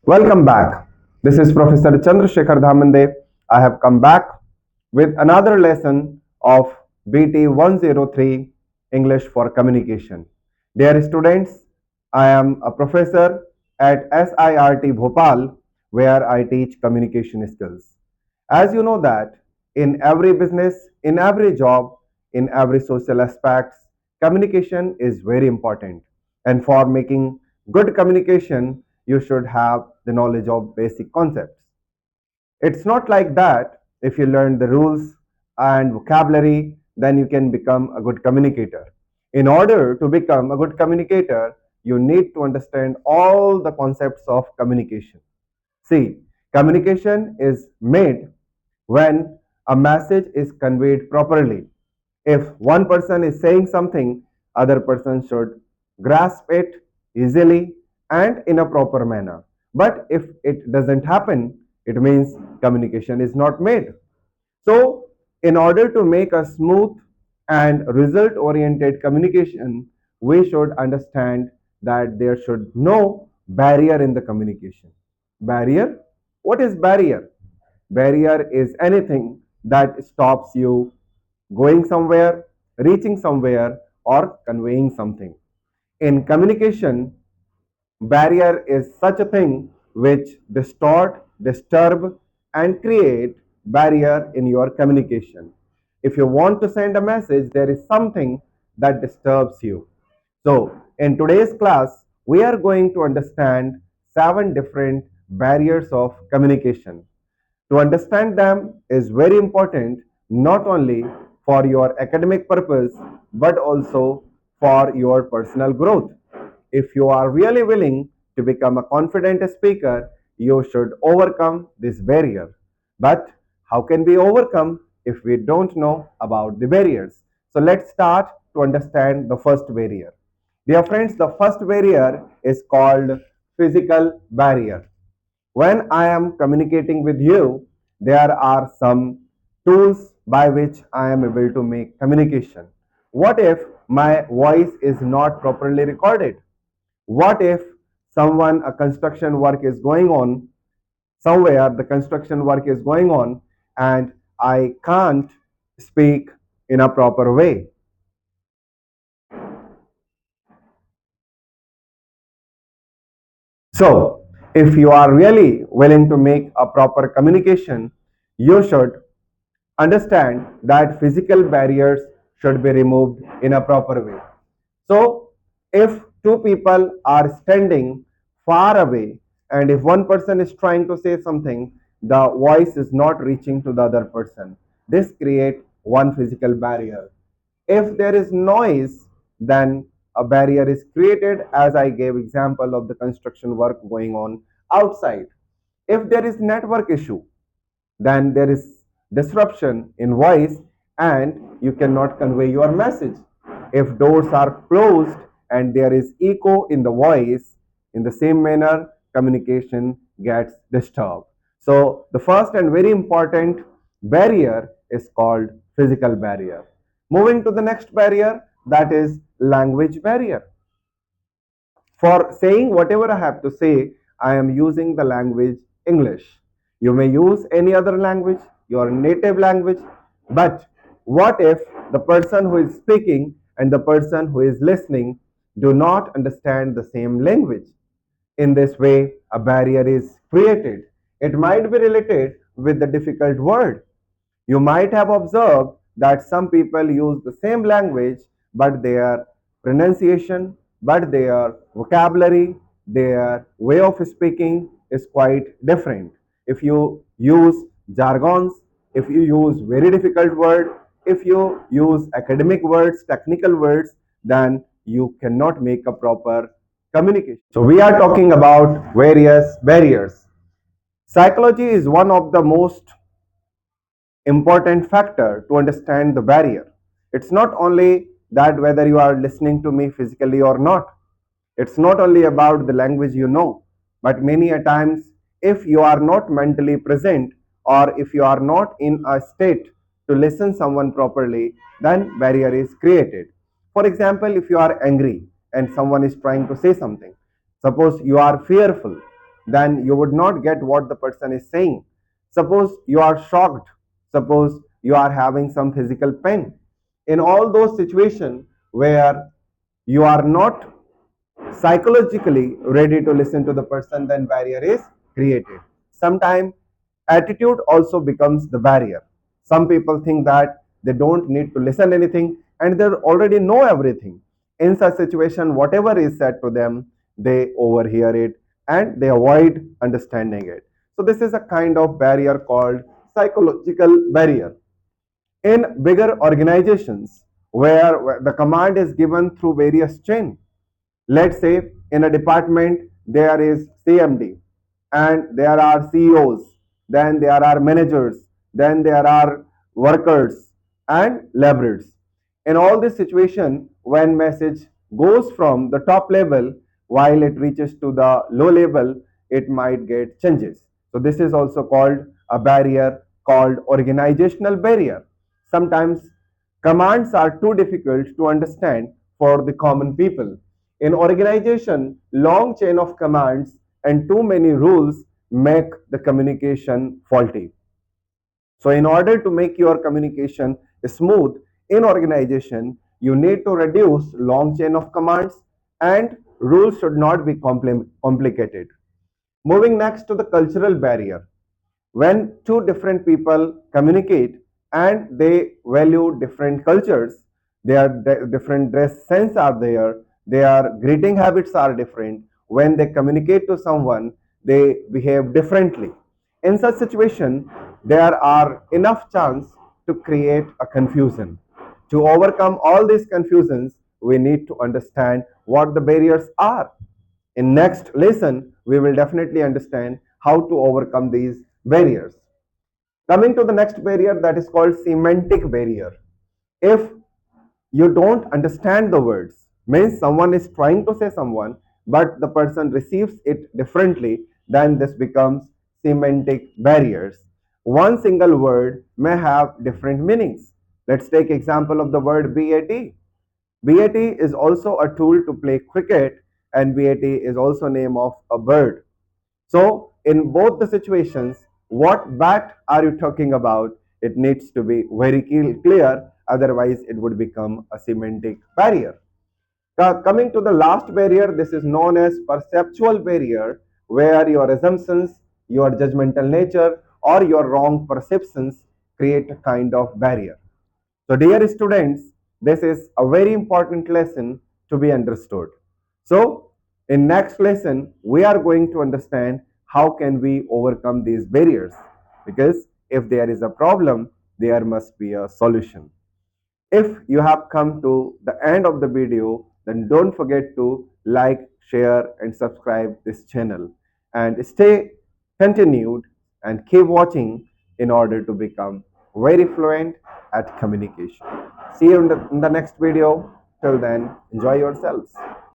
Welcome back. This is Professor Chandra Shekhar. I have come back with another lesson of BT-103 English for Communication. Dear students, I am a professor at SIRT Bhopal where I teach communication skills. As you know that in every business, in every job, in every social aspects, communication is very important. And for making good communication, you should have the knowledge of basic concepts. It's not like that if you learn the rules and vocabulary, then you can become a good communicator. In order to become a good communicator, you need to understand all the concepts of communication. See, communication is made when a message is conveyed properly. If one person is saying something, other person should grasp it easily and in a proper manner. But if it doesn't happen, it means communication is not made. So, in order to make a smooth and result oriented communication, we should understand that there should no barrier in the communication. Barrier? What is barrier? Barrier is anything that stops you going somewhere, reaching somewhere, or conveying something. In communication, barrier is such a thing which distort, disturb, and create barrier in your communication. If you want to send a message, there is something that disturbs you. So, in today's class, we are going to understand 7 different barriers of communication. To understand them is very important not only for your academic purpose but also for your personal growth. If you are really willing to become a confident speaker, you should overcome this barrier. But how can we overcome if we don't know about the barriers? So let's start to understand the first barrier. Dear friends, the first barrier is called physical barrier. When I am communicating with you, there are some tools by which I am able to make communication. What if my voice is not properly recorded? What if a construction work is going on somewhere, the construction work is going on, and I can't speak in a proper way? So, if you are really willing to make a proper communication, you should understand that physical barriers should be removed in a proper way. So, if two people are standing far away and if one person is trying to say something, the voice is not reaching to the other person. This creates one physical barrier. If there is noise, then a barrier is created, as I gave example of the construction work going on outside. If there is network issue, then there is disruption in voice and you cannot convey your message. If doors are closed and there is echo in the voice, in the same manner, communication gets disturbed. So, the first and very important barrier is called physical barrier. Moving to the next barrier, that is language barrier. For saying whatever I have to say, I am using the language English. You may use any other language, your native language, but what if the person who is speaking and the person who is listening do not understand the same language? In this way, a barrier is created. It might be related with the difficult word. You might have observed that some people use the same language, but their pronunciation, but their vocabulary, their way of speaking is quite different. If you use jargons, if you use very difficult words, if you use academic words, technical words, then you cannot make a proper communication. So we are talking about various barriers. Psychology is one of the most important factor to understand the barrier. It's not only that whether you are listening to me physically or not. It's not only about the language you know, but many a times if you are not mentally present or if you are not in a state to listen someone properly, then barrier is created. For example, if you are angry and someone is trying to say something, suppose you are fearful, then you would not get what the person is saying. Suppose you are shocked, suppose you are having some physical pain. In all those situations where you are not psychologically ready to listen to the person, then barrier is created. Sometimes attitude also becomes the barrier. Some people think that they don't need to listen anything and they already know everything. In such situation, whatever is said to them, they overhear it and they avoid understanding it. So this is a kind of barrier called psychological barrier. In bigger organizations where the command is given through various chain, let's say in a department there is CMD and there are CEOs, then there are managers, then there are workers and laborers. In all this situation, when message goes from the top level while it reaches to the low level, it might get changes. So this is also called a barrier called organizational barrier. Sometimes commands are too difficult to understand for the common people. In organization, long chain of commands and too many rules make the communication faulty. So in order to make your communication smooth in organization, you need to reduce long chain of commands and rules should not be complicated. Moving next to the cultural barrier. When two different people communicate and they value different cultures, their different dress sense are there, their greeting habits are different. When they communicate to someone, they behave differently. In such situation, there are enough chance to create a confusion. To overcome all these confusions, we need to understand what the barriers are. In next lesson, we will definitely understand how to overcome these barriers. Coming to the next barrier, that is called semantic barrier. If you don't understand the words, means someone is trying to say someone, but the person receives it differently, then this becomes semantic barriers. One single word may have different meanings. Let's take example of the word BAT. BAT is also a tool to play cricket and BAT is also name of a bird. So in both the situations, what bat are you talking about? It needs to be very clear, otherwise it would become a semantic barrier. Coming to the last barrier, this is known as perceptual barrier, where your assumptions, your judgmental nature, or your wrong perceptions create a kind of barrier. So dear students, this is a very important lesson to be understood. So in next lesson, we are going to understand how can we overcome these barriers, because if there is a problem, there must be a solution. If you have come to the end of the video, then don't forget to like, share and subscribe this channel and stay continued and keep watching in order to become very fluent at communication. See you in the next video. Till then, enjoy yourselves.